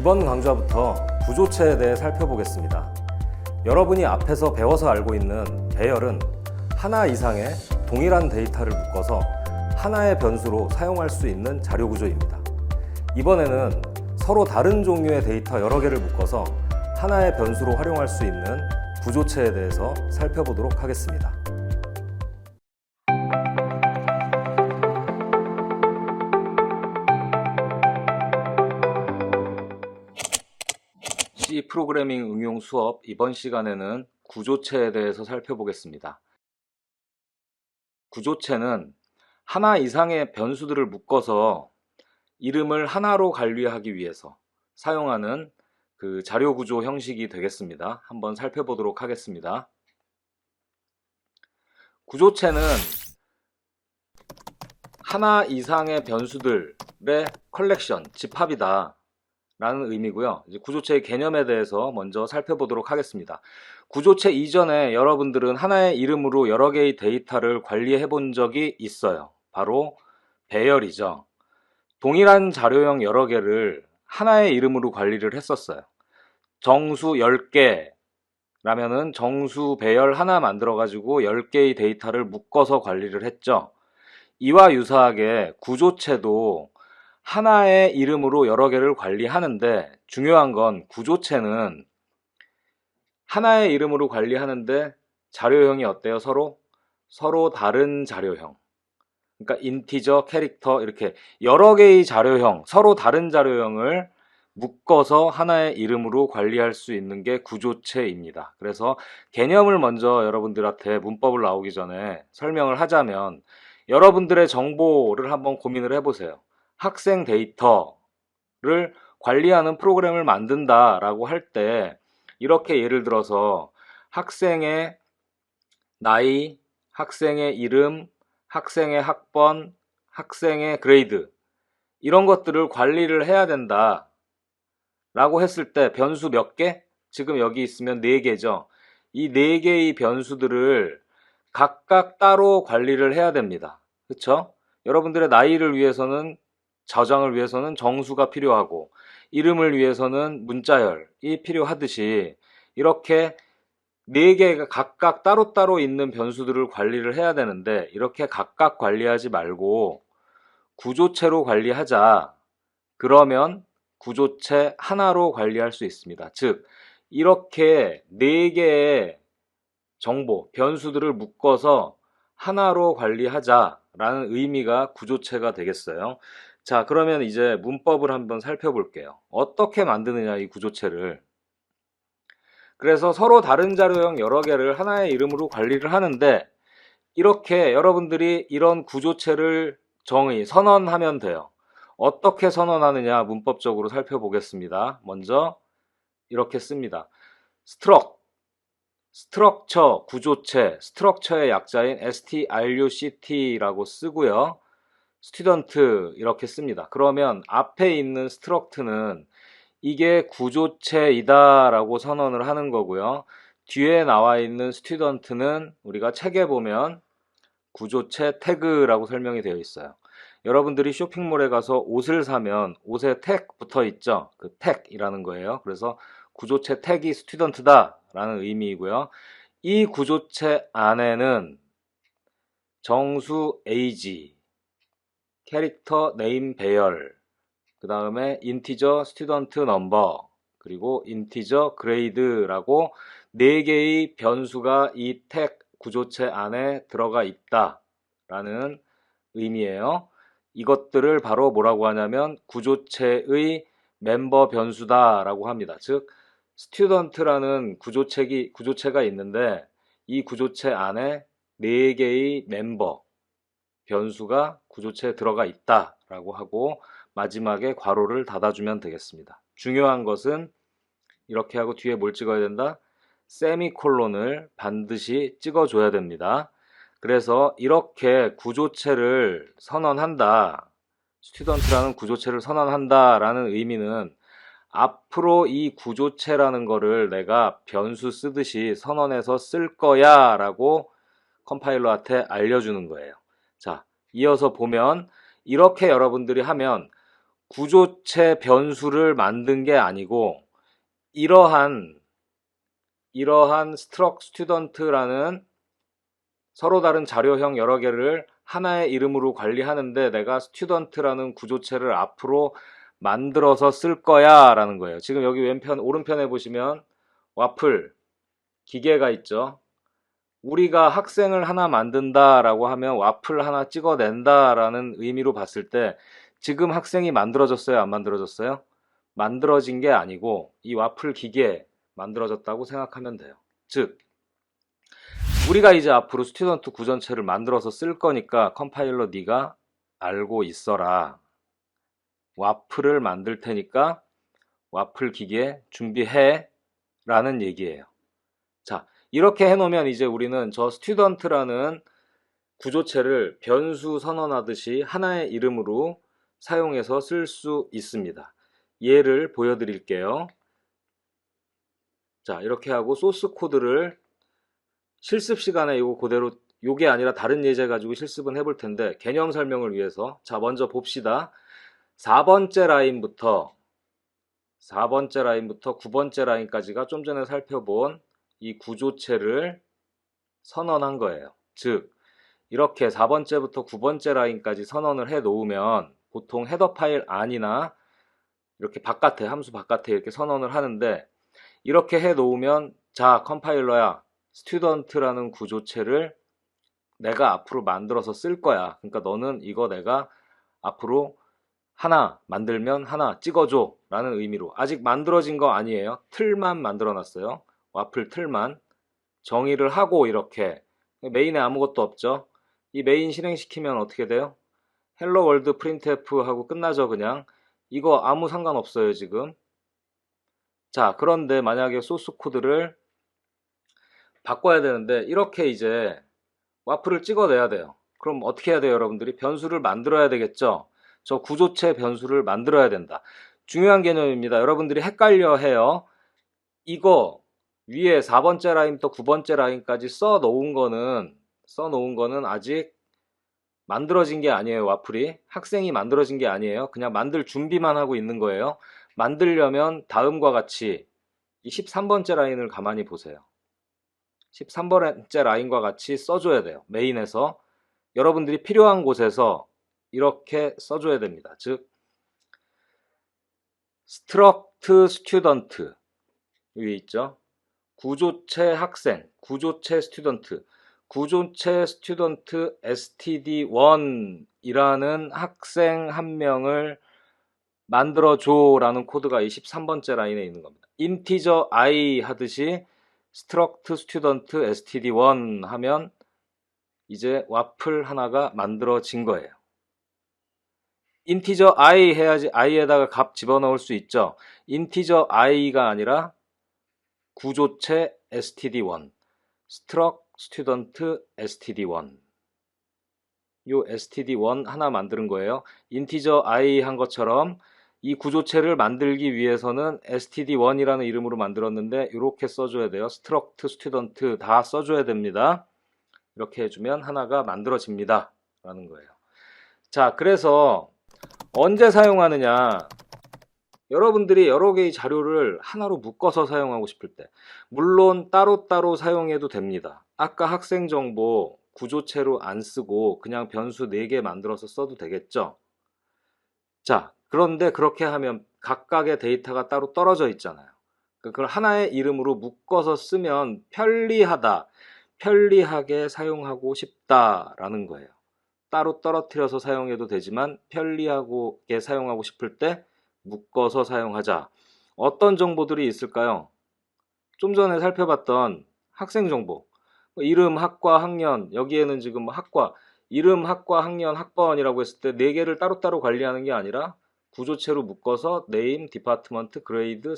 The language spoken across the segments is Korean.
이번 강좌부터 구조체에 대해 살펴보겠습니다. 여러분이 앞에서 배워서 알고 있는 배열은 하나 이상의 동일한 데이터를 묶어서 하나의 변수로 사용할 수 있는 자료 구조입니다. 이번에는 서로 다른 종류의 데이터 여러 개를 묶어서 하나의 변수로 활용할 수 있는 구조체에 대해서 살펴보도록 하겠습니다. C 프로그래밍 응용 수업 이번 시간에는 구조체에 대해서 살펴보겠습니다. 구조체는 하나 이상의 변수들을 묶어서 이름을 하나로 관리하기 위해서 사용하는 그 자료 구조 형식이 되겠습니다. 한번 살펴보도록 하겠습니다. 구조체는 하나 이상의 변수들의 컬렉션, 집합이다 라는 의미고요. 이제 구조체의 개념에 대해서 먼저 살펴보도록 하겠습니다. 구조체 이전에 여러분들은 하나의 이름으로 여러 개의 데이터를 관리해 본 적이 있어요. 바로 배열이죠. 동일한 자료형 여러 개를 하나의 이름으로 관리를 했었어요. 정수 10개 라면은 정수 배열 하나 만들어 가지고 10개의 데이터를 묶어서 관리를 했죠. 이와 유사하게 구조체도 하나의 이름으로 여러 개를 관리하는데, 중요한 건 구조체는 하나의 이름으로 관리하는데 자료형이 어때요? 서로 다른 자료형. 그러니까 인티저, 캐릭터 이렇게 여러 개의 자료형, 서로 다른 자료형을 묶어서 하나의 이름으로 관리할 수 있는 게 구조체입니다. 그래서 개념을 먼저 여러분들한테 문법을 나오기 전에 설명을 하자면, 여러분들의 정보를 한번 고민을 해보세요. 학생 데이터를 관리하는 프로그램을 만든다라고 할 때 이렇게 예를 들어서 학생의 나이, 학생의 이름, 학생의 학번, 학생의 그레이드 이런 것들을 관리를 해야 된다 라고 했을 때 변수 몇 개? 지금 여기 있으면 4개죠. 이 4개의 변수들을 각각 따로 관리를 해야 됩니다. 그쵸? 여러분들의 나이를 위해서는, 저장을 위해서는 정수가 필요하고, 이름을 위해서는 문자열이 필요하듯이 이렇게 4개가 각각 따로따로 있는 변수들을 관리를 해야 되는데, 이렇게 각각 관리하지 말고 구조체로 관리하자. 그러면 구조체 하나로 관리할 수 있습니다. 즉, 이렇게 4개의 정보, 변수들을 묶어서 하나로 관리하자라는 의미가 구조체가 되겠어요. 자, 그러면 이제 문법을 한번 살펴볼게요. 어떻게 만드느냐, 이 구조체를. 그래서 서로 다른 자료형 여러 개를 하나의 이름으로 관리를 하는데, 이렇게 여러분들이 이런 구조체를 선언하면 돼요. 어떻게 선언하느냐 문법적으로 살펴보겠습니다. 먼저 이렇게 씁니다. 스트럭처, 구조체, 스트럭처의 약자인 struct라고 쓰고요. 스튜던트 이렇게 씁니다. 그러면 앞에 있는 스트럭트는 이게 구조체이다 라고 선언을 하는 거고요. 뒤에 나와 있는 스튜던트는 우리가 책에 보면 구조체 태그라고 설명이 되어 있어요. 여러분들이 쇼핑몰에 가서 옷을 사면 옷에 택 붙어 있죠. 그 택이라는 거예요. 그래서 구조체 택이 스튜던트다 라는 의미이고요. 이 구조체 안에는 정수 age, 캐릭터 네임 배열, 그 다음에 인티저 스튜던트 넘버, 그리고 인티저 그레이드라고 4개의 변수가 이 택 구조체 안에 들어가 있다 라는 의미예요. 이것들을 바로 뭐라고 하냐면 구조체의 멤버 변수다 라고 합니다. 즉, 스튜던트라는 구조체가 있는데, 이 구조체 안에 4개의 멤버 변수가 구조체에 들어가 있다 라고 하고, 마지막에 괄호를 닫아주면 되겠습니다. 중요한 것은 이렇게 하고 뒤에 뭘 찍어야 된다? 세미콜론을 반드시 찍어줘야 됩니다. 그래서 이렇게 구조체를 선언한다, 스튜던트라는 구조체를 선언한다 라는 의미는 앞으로 이 구조체라는 거를 내가 변수 쓰듯이 선언해서 쓸 거야 라고 컴파일러한테 알려주는 거예요. 자, 이어서 보면 이렇게 여러분들이 하면 구조체 변수를 만든 게 아니고 이러한 스트럭 스튜던트라는 서로 다른 자료형 여러 개를 하나의 이름으로 관리하는데 내가 스튜던트라는 구조체를 앞으로 만들어서 쓸 거야 라는 거예요. 지금 여기 오른편에 보시면 와플 기계가 있죠. 우리가 학생을 하나 만든다 라고 하면 와플 하나 찍어낸다 라는 의미로 봤을 때 지금 학생이 만들어졌어요, 안 만들어졌어요? 만들어진 게 아니고 이 와플 기계 만들어졌다고 생각하면 돼요. 즉 우리가 이제 앞으로 스튜던트 구전체를 만들어서 쓸 거니까 컴파일러 네가 알고 있어라. 와플을 만들 테니까 와플 기계 준비해 라는 얘기예요. 자, 이렇게 해놓으면 이제 우리는 저 스튜던트라는 구조체를 변수 선언하듯이 하나의 이름으로 사용해서 쓸 수 있습니다. 예를 보여드릴게요. 자, 이렇게 하고 소스 코드를 실습 시간에 이거 그대로 요게 아니라 다른 예제 가지고 실습은 해볼 텐데 개념 설명을 위해서 자 먼저 봅시다. 4번째 라인부터 9번째 라인까지가 좀 전에 살펴본 이 구조체를 선언한 거예요. 즉 이렇게 4번째부터 9번째 라인까지 선언을 해 놓으면 보통 헤더 파일 안이나 이렇게 바깥에 함수 바깥에 이렇게 선언을 하는데 이렇게 해 놓으면 자 컴파일러야 스튜던트라는 구조체를 내가 앞으로 만들어서 쓸 거야. 그러니까 너는 이거 내가 앞으로 하나 만들면 하나 찍어줘 라는 의미로 아직 만들어진 거 아니에요. 틀만 만들어 놨어요. 와플 틀만 정의를 하고 이렇게 메인에 아무것도 없죠. 이 메인 실행시키면 어떻게 돼요? 헬로 월드 프린트f 하고 끝나죠. 그냥 이거 아무 상관없어요 지금. 자 그런데 만약에 소스 코드를 바꿔야 되는데 이렇게 이제 와플을 찍어내야 돼요. 그럼 어떻게 해야 돼요 여러분들이? 변수를 만들어야 되겠죠. 저 구조체 변수를 만들어야 된다. 중요한 개념입니다. 여러분들이 헷갈려 해요. 이거 위에 4번째 라인부터 9번째 라인까지 써놓은 거는 아직 만들어진 게 아니에요. 와플이 학생이 만들어진 게 아니에요. 그냥 만들 준비만 하고 있는 거예요. 만들려면 다음과 같이 이 13번째 라인을 가만히 보세요. 13번째 라인과 같이 써줘야 돼요. 메인에서 여러분들이 필요한 곳에서 이렇게 써줘야 됩니다. 즉 스트럭트 스튜던트 여기 있죠. 구조체 학생, 구조체 스튜던트, 구조체 스튜던트 std1이라는 학생 한 명을 만들어줘 라는 코드가 이 13번째 라인에 있는 겁니다. 인티저 i 하듯이 struct student std1 하면 이제 와플 하나가 만들어진 거예요. 인티저 i 해야지 i에다가 값 집어넣을 수 있죠. 인티저 i가 아니라 구조체 std1 struct student std1 요 std1 하나 만드는 거예요. 인티저 i 한 것처럼 이 구조체를 만들기 위해서는 std1이라는 이름으로 만들었는데 이렇게 써줘야 돼요. struct student 다 써줘야 됩니다. 이렇게 해주면 하나가 만들어집니다 라는 거예요. 자 그래서 언제 사용하느냐, 여러분들이 여러 개의 자료를 하나로 묶어서 사용하고 싶을 때 물론 따로따로 사용해도 됩니다. 아까 학생 정보 구조체로 안 쓰고 그냥 변수 4개 만들어서 써도 되겠죠. 자 그런데 그렇게 하면 각각의 데이터가 따로 떨어져 있잖아요. 그걸 하나의 이름으로 묶어서 쓰면 편리하다, 편리하게 사용하고 싶다라는 거예요. 따로 떨어뜨려서 사용해도 되지만 편리하게 사용하고 싶을 때 묶어서 사용하자. 어떤 정보들이 있을까요? 좀 전에 살펴봤던 학생 정보, 이름, 학과, 학년, 여기에는 지금 학과, 이름, 학과, 학년, 학번이라고 했을 때 4개를 따로따로 관리하는 게 아니라 구조체로 묶어서 name, department, grade,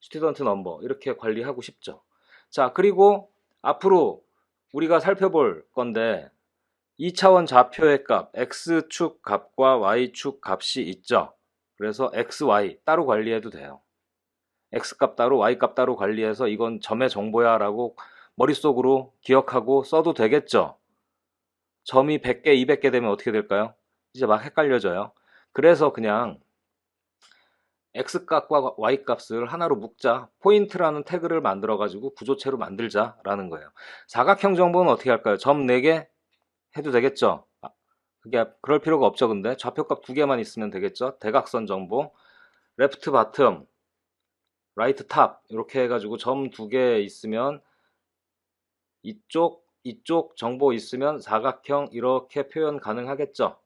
student number 이렇게 관리하고 싶죠. 자 그리고 앞으로 우리가 살펴볼 건데 2차원 좌표의 값, x축 값과 y축 값이 있죠. 그래서 x, y 따로 관리해도 돼요. x값 따로 y값 따로 관리해서 이건 점의 정보야 라고 머릿속으로 기억하고 써도 되겠죠. 점이 100개, 200개 되면 어떻게 될까요? 이제 막 헷갈려져요. 그래서 그냥 X값과 Y값을 하나로 묶자. 포인트라는 태그를 만들어 가지고 구조체로 만들자라는 거예요. 사각형 정보는 어떻게 할까요? 점 4개 해도 되겠죠? 그게 그럴 필요가 없죠. 근데 좌표값 2개만 있으면 되겠죠? 대각선 정보, 레프트 바텀, 라이트 탑 이렇게 해가지고 점 2개 있으면 이쪽 정보 있으면 사각형 이렇게 표현 가능하겠죠.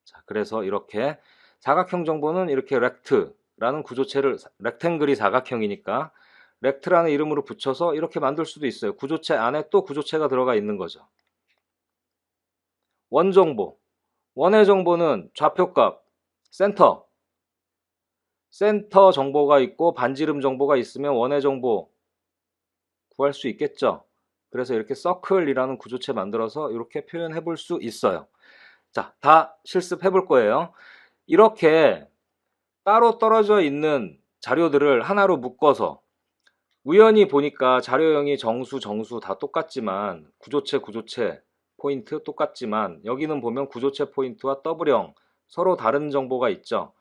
자, 그래서 이렇게 사각형 정보는 이렇게 렉트라는 구조체를, 렉탱글이 사각형이니까 렉트라는 이름으로 붙여서 이렇게 만들 수도 있어요. 구조체 안에 또 구조체가 들어가 있는 거죠. 원 정보, 원의 정보는 좌표값, 센터 정보가 있고 반지름 정보가 있으면 원의 정보 구할 수 있겠죠. 그래서 이렇게 서클이라는 구조체 만들어서 이렇게 표현해 볼 수 있어요. 자, 다 실습해 볼 거예요. 이렇게 따로 떨어져 있는 자료들을 하나로 묶어서 우연히 보니까 자료형이 정수 다 똑같지만 구조체 포인트 똑같지만 여기는 보면 구조체 포인트와 더블형 서로 다른 정보가 있죠.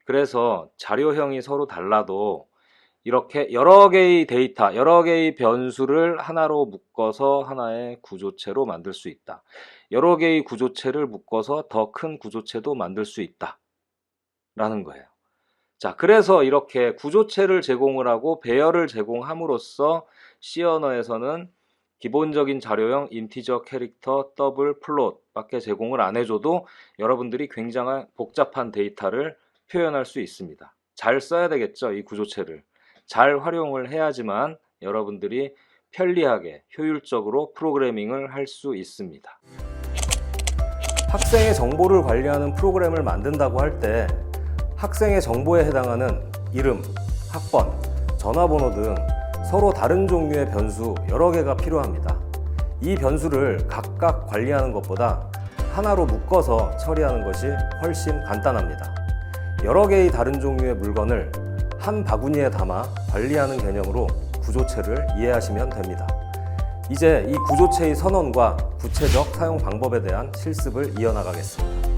그래서 자료형이 서로 달라도 이렇게 여러 개의 데이터, 여러 개의 변수를 하나로 묶어서 하나의 구조체로 만들 수 있다. 여러 개의 구조체를 묶어서 더 큰 구조체도 만들 수 있다. 라는 거예요. 자, 그래서 이렇게 구조체를 제공을 하고 배열을 제공함으로써 C 언어에서는 기본적인 자료형 인티저 캐릭터 더블 플롯 밖에 제공을 안 해줘도 여러분들이 굉장히 복잡한 데이터를 표현할 수 있습니다. 잘 써야 되겠죠, 이 구조체를. 잘 활용을 해야지만 여러분들이 편리하게 효율적으로 프로그래밍을 할 수 있습니다. 학생의 정보를 관리하는 프로그램을 만든다고 할 때 학생의 정보에 해당하는 이름, 학번, 전화번호 등 서로 다른 종류의 변수 여러 개가 필요합니다. 이 변수를 각각 관리하는 것보다 하나로 묶어서 처리하는 것이 훨씬 간단합니다. 여러 개의 다른 종류의 물건을 한 바구니에 담아 관리하는 개념으로 구조체를 이해하시면 됩니다. 이제 이 구조체의 선언과 구체적 사용 방법에 대한 실습을 이어나가겠습니다.